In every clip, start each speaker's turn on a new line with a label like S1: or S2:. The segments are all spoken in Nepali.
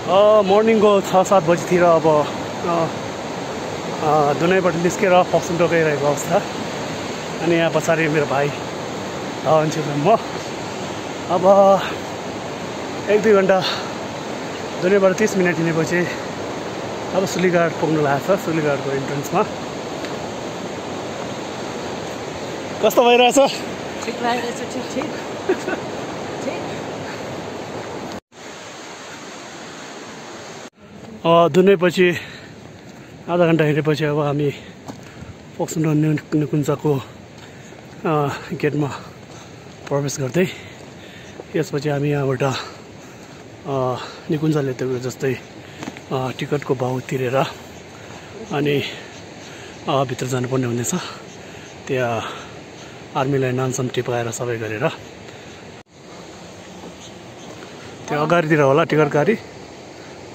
S1: मर्निङको 6-7 बजीतिर अब दुनैबाट निस्केर फक्सुन्डो गइरहेको अवस्था। अनि यहाँ पछाडि मेरो भाइ अन्छु म अब 1-2 घन्टा दुनैबाट 30 मिनट हिँडेपछि अब सुलीघाट पुग्नु लागेको छ। सुलीघाटको इन्ट्रेन्समा कस्तो भइरहेछ?
S2: ठिक भइरहेछ। ठिक
S1: दुनैपछि आधा घन्टा हिँडेपछि अब हामी फक्सुन्डो निकुञ्जको गेटमा प्रवेश गर्दै यसपछि हामी यहाँबाट निकुञ्जले त्यो जस्तै टिकटको भाउ तिरेर अनि भित्र जानुपर्ने हुनेछ। त्यहाँ आर्मीलाई नामसम टिपाएर सबै गरेर त्यो अगाडितिर होला टिकट गाडी।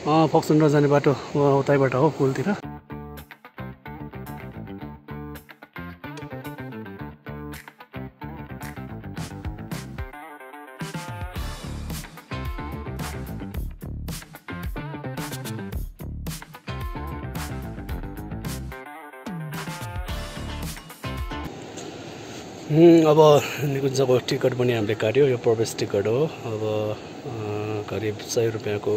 S1: फक्सुन्डो जाने बाटो उतैबाट हो पुलतिर। अब निकुञ्जको टिकट पनि हामीले काट्यो। यो प्रवेश टिकट हो। अब करिब 100 रुपियाँको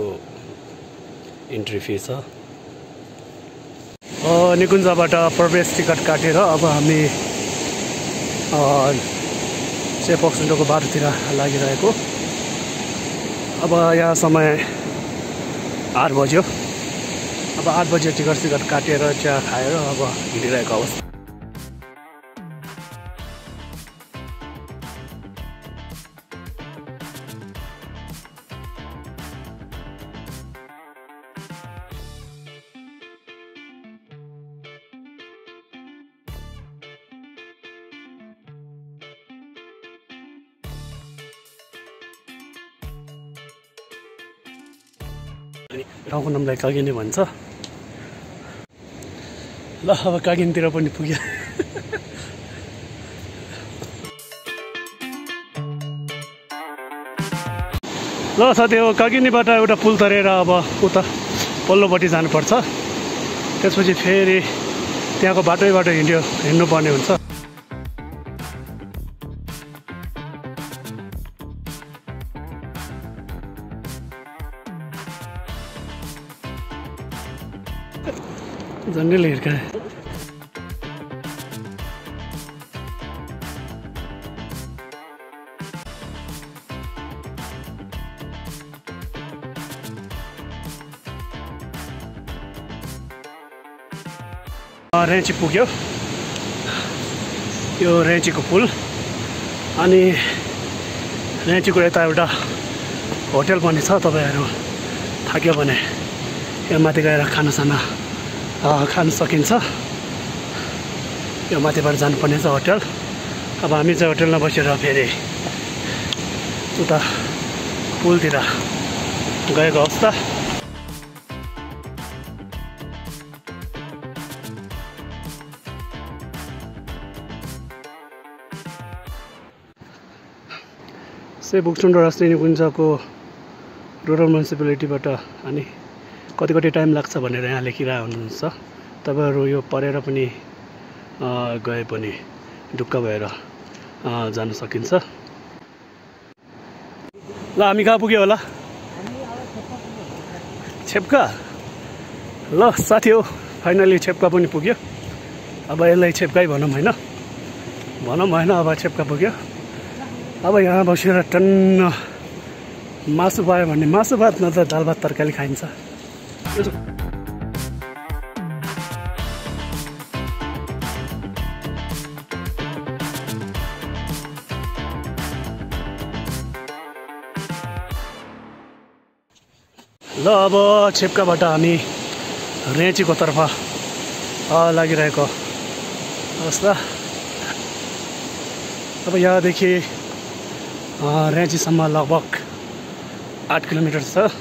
S1: इन्ट्री फी छ। निकुञ्जबाट प्रवेश टिकट काटेर अब हामी चाहिँ फक्सुन्डोको बाटोतिर लागिरहेको। अब यहाँ समय 8 बज्यो। अब 8 बजे टिकट काटेर चिया खाएर अब हिँडिरहेको अवस्था। ठाउँको नामलाई कागिनी भन्छ। ल अब कागिनीतिर पनि पुग्यो। ल साथी, हो कागिनीबाट एउटा पुल तरेर अब उता पल्लोपट्टि जानुपर्छ। त्यसपछि फेरि त्यहाँको बाटैबाट हिँड्नुपर्ने हुन्छ। जङ्गल हिर्काए रेन्ची पुग्यो। यो रेन्चीको पुल। अनि रेन्चीको यता एउटा होटल पनि छ। तपाईँहरू थाक्यो भने यहाँ माथि गएर खानासाना खान सकिन्छ। यो माथिबाट जानुपर्ने छ होटल। अब हामी चाहिँ होटलमा बसेर फेरि उता पुलतिर गएको अवस्था। फक्सुन्डो राष्ट्रिय निकुञ्जको रुरल म्युनिसिपालिटीबाट अनि कति टाइम लाग्छ भनेर यहाँ लेखिरहेको हुनुहुन्छ। तपाईँहरू यो पढेर पनि गए पनि ढुक्क भएर जान सकिन्छ। ल हामी कहाँ पुग्यो होला? छेप्का। ल साथी हो, फाइनली छेप्का पनि पुग्यो। अब यसलाई छेप्कै भनौँ होइन? अब छेप्का पुग्यो। अब यहाँ बसेर टन्न मासु पायो भने मासु भात न त दाल भात तरकारी खाइन्छ। ल अब छेप्काबाट हामी रेन्चीको तर्फ लागिरहेको अवस्था। अब यहाँदेखि रेन्चीसम्म लगभग 8 किलोमिटर छ।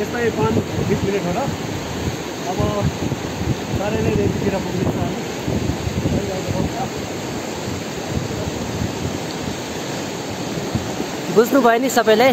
S1: यस्तै 5-20 मिनट होला। अब साह्रै नै रेन्जतिर पुग्नेछ हामी।
S2: बुझ्नु भयो नि सबैले।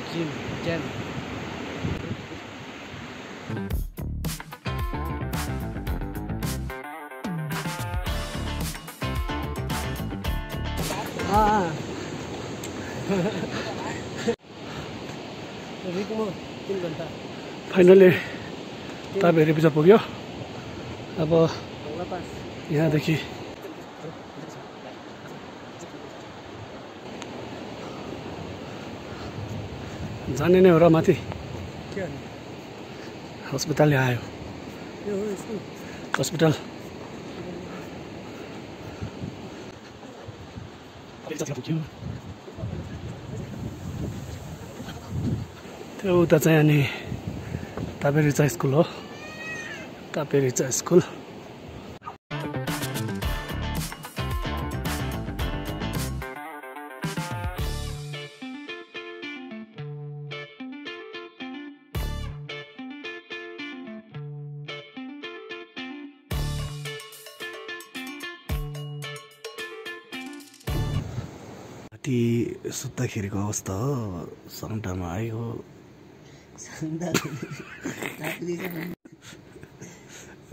S2: जिम ज्याम
S1: फाइनली ताबेरी बिच पुग्यो। अब यहाँदेखि जाने नै हो र माथि हस्पिटल आयो। हस्पिटल त्यो उता चाहिँ अनि तापेरिचा स्कुल हो। तापेरिचा स्कुल सुत्दाखेरिको अवस्था हो। सन्टामा आयो।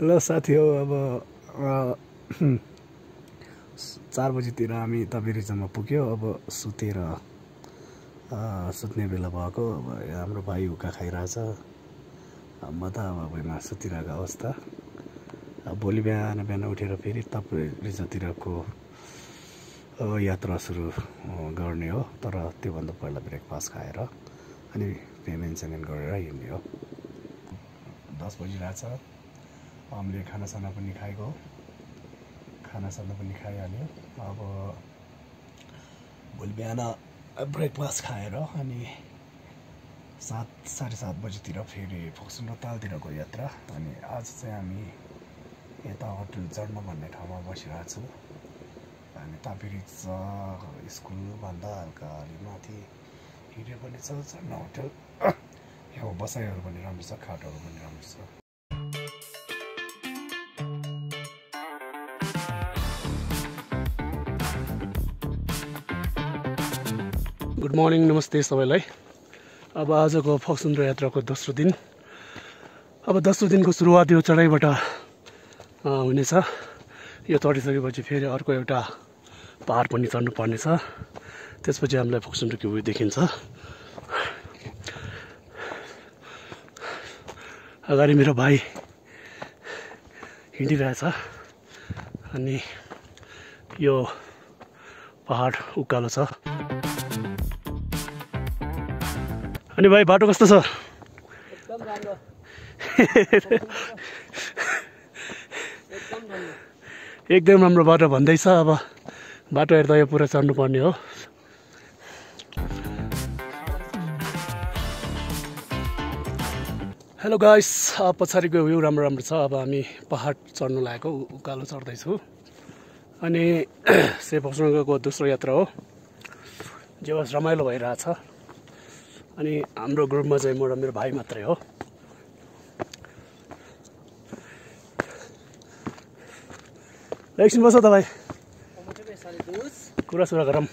S1: ल साथी हो, अब 4 बजीतिर हामी तापेरिचामा पुग्यो। अब सुत्ने बेला भएको। अब हाम्रो भाइ हुक्का खाइरहेछ। म त अब भुइँमा सुतिरहेको अवस्था। अब भोलि बिहान उठेर फेरि तापेरिचातिरको यात्रा सुरु गर्ने हो। तर त्योभन्दा पहिला ब्रेकफास्ट खाएर अनि पेमेन्ट गरेर हिँड्ने हो। 10 बजिरहेछ। हामीले खानासाना पनि खाइहाल्यो। अब भोलि बिहान ब्रेकफास्ट खाएर अनि 7-7:30 बजीतिर फेरि फोक्सोन र तालतिरको यात्रा। अनि आज चाहिँ हामी यता होटल चढ्न भन्ने ठाउँमा बसिरहेको छु। हामी तापेरिचा स्कुलभन्दा हल्का अलि माथि हिँड्यो पनि छ चढ्न होटल। यहाँ बसाइहरू पनि राम्रो छ, खाटहरू पनि राम्रो छ। गुड मर्निङ, नमस्ते सबैलाई। अब आजको फोक्सोन र यात्राको दोस्रो दिन। अब दोस्रो दिनको सुरुवात यो चढाइबाट हुनेछ। यो चढिसकेपछि फेरि अर्को एउटा पहाड पनि चढ्नु पर्नेछ। त्यसपछि हामीलाई फोक्सोन र भ्यू देखिन्छ। अगाडि मेरो भाइ हिँडिरहेछ अनि यो पहाड उकालो छ। अनि भाइ बाटो कस्तो छ?
S2: एकदम राम्रो।
S1: एकदम राम्रो बाटो भन्दैछ। अब बाटो हेर्दा यो पुरा चढ्नुपर्ने हो। हेलो गाइस, पछाडिको भ्यू राम्रो छ। अब हामी पहाड चढ्नु लागेको, उकालो चढ्दैछु। अनि से फोक्सोनको दोस्रो यात्रा हो। जे होस् रमाइलो भइरहेछ। अनि हाम्रो ग्रुपमा चाहिँ म र मेरो भाइ मात्रै हो। एकछिन बस्छ त भाइ, कुरासुरा गरौँ।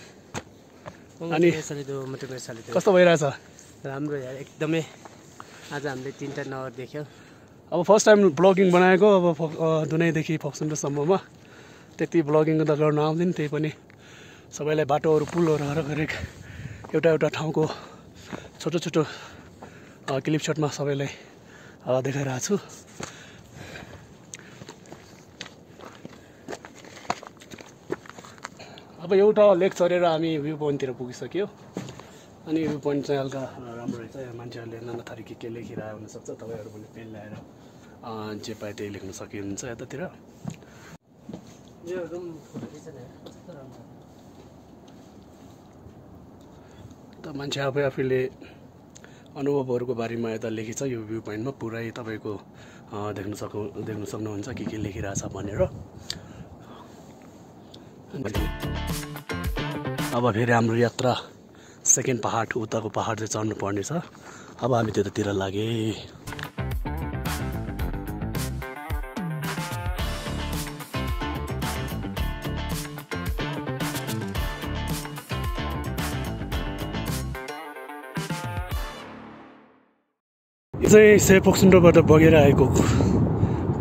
S1: अनि कस्तो भइरहेछ?
S2: राम्रो यार, एकदमै। आज हामीले 3टा नगर देख्यौँ।
S1: अब फर्स्ट टाइम ब्लगिङ बनाएको। अब दुनैदेखि फोक्सोनसम्ममा त्यति ब्लगिङ त गर्न आउँदैन, त्यही पनि सबैलाई बाटोहरू पुलहरू हरेक एउटा ठाउँको छोटो छोटो क्लिप सटमा सबैलाई देखाइरहेको छु। अब एउटा लेक चढेर हामी भ्यू पोइन्टतिर पुगिसक्यो। अनि भ्यू पोइन्ट चाहिँ हल्का राम्रो रहेछ। यहाँ मान्छेहरूले नाना थरी के लेखिरहेको हुनसक्छ। तपाईँहरू पनि पेन ल्याएर जे पाए त्यही लेख्न सकिनुहुन्छ यतातिर। त मान्छे आफैले अनुभवहरूको बारेमा यता लेखेछ यो भ्यू पोइन्टमा पुरै तपाईँको देख्न सक्नुहुन्छ के लेखिरहेछ भनेर। अब फेरि हाम्रो यात्रा सेकेन्ड पहाड उताको पहाड चाहिँ चढ्नु पर्नेछ। अब हामी त्यतातिर लागे। यो चाहिँ से फोक्सोन्डोबाट बगेर आएको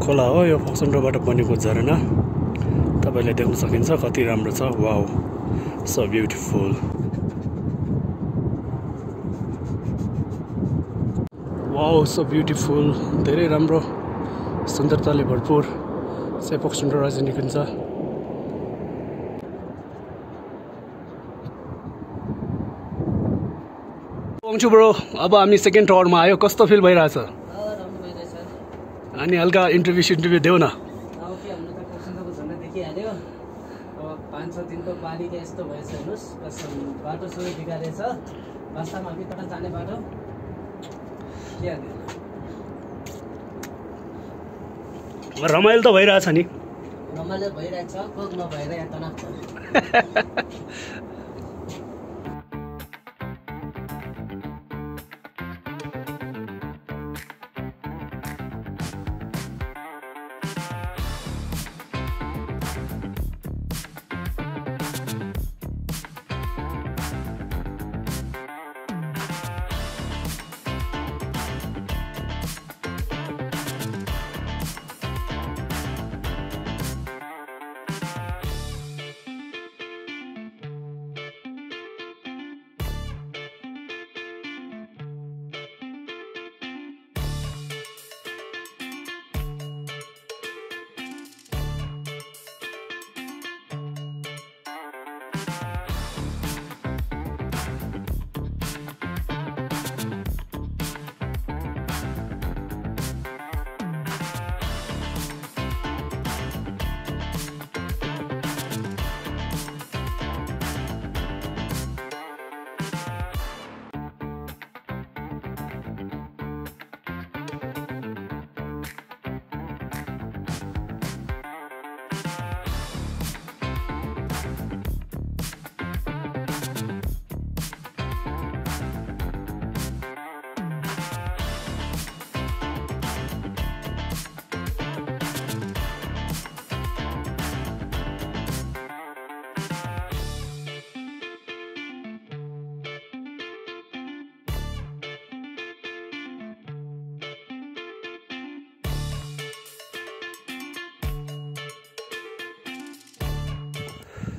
S1: खोला हो। यो फोक्सोन्डोबाट बनेको झरना तपाईँले देख्न सकिन्छ कति राम्रो छ। Wow so beautiful. Wow so beautiful. धेरै राम्रो सुन्दरताले भरपुर से फोक्सोन्डो राज्य निकुञ्ज। आउँछु ब्रो। अब हामी सेकेन्ड टावरमा आयो। कस्तो फिल भइरहेछ? अनि हल्का इन्टरभ्यू देऊ न।
S2: 5-6 दिनको बाली के यस्तो भएछ हेर्नुस्। बाटो सबै बिगारेछ। वास्तवमा हामी कता जाने बाटो के
S1: रमाइलो त भइरहेछ नि।
S2: रमाइलो भइरहेछ। कोक नभएर यहाँ तनाव छ।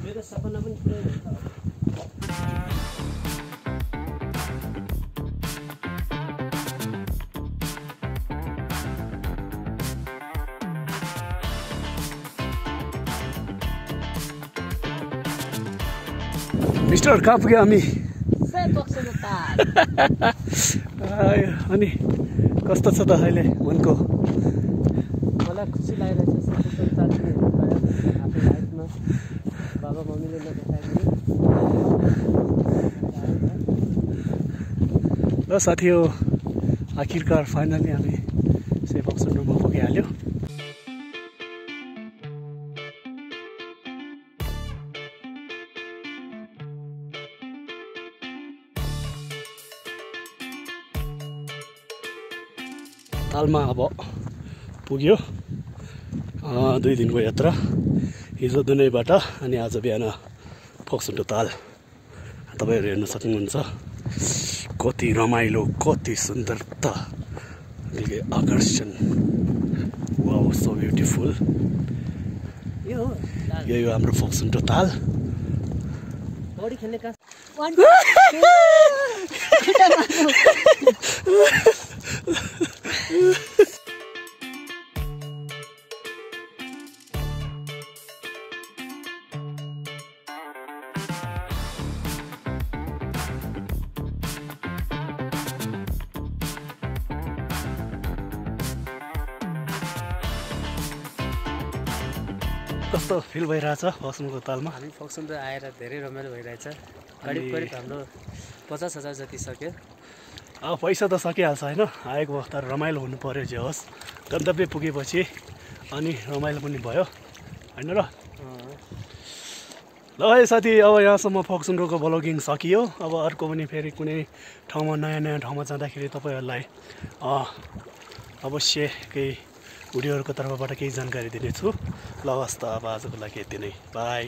S2: मेरो सपना पनि पुरै हुन्छ।
S1: मिस्टर कहाँ पुग्यो हामी? अनि कस्तो छ त अहिले मनको?
S2: मलाई खुसी लागिरहेछ। आफ्नो लाइफमा बाबा मम्मीले नदेखाएको
S1: ल साथी हो। आखिरकार फाइनली हामी से फोक्सोन्डोमा पुगिहाल्यो। तालमा अब पुग्यो 2 दिनको यात्रा। हिजो दुनैबाट अनि आज बिहान फोक्सोन्डो ताल तपाईँहरू हेर्न सक्नुहुन्छ। कति रमाइलो, कति सुन्दरता, आकर्षण। Wow so beautiful.
S2: यो
S1: यही हो हाम्रो फोक्सुन्डो ताल।
S2: पौडी खेल्ने का
S1: कस्तो फिल भइरहेछ फोक्सुन्डो तालमा?
S2: हामी फोक्सुन्डो आएर धेरै रमाइलो भइरहेछ। करिब हाम्रो 50,000 जति सक्यो।
S1: अब पैसा त सकिहाल्छ होइन, आएको वक्त रमाइलो हुनु पर्यो जे होस्। गन्तव्य पुगेपछि अनि रमाइलो पनि भयो होइन र? ल है साथी, अब यहाँसम्म फोक्सुन्डोको ब्लगिङ सकियो। अब अर्को पनि फेरि कुनै ठाउँमा नयाँ ठाउँमा जाँदाखेरि तपाईँहरूलाई अवश्य केही भिडियोहरूको तर्फबाट केही जानकारी दिनेछु। ल हस् त, अब आजको लागि यति नै, बाई।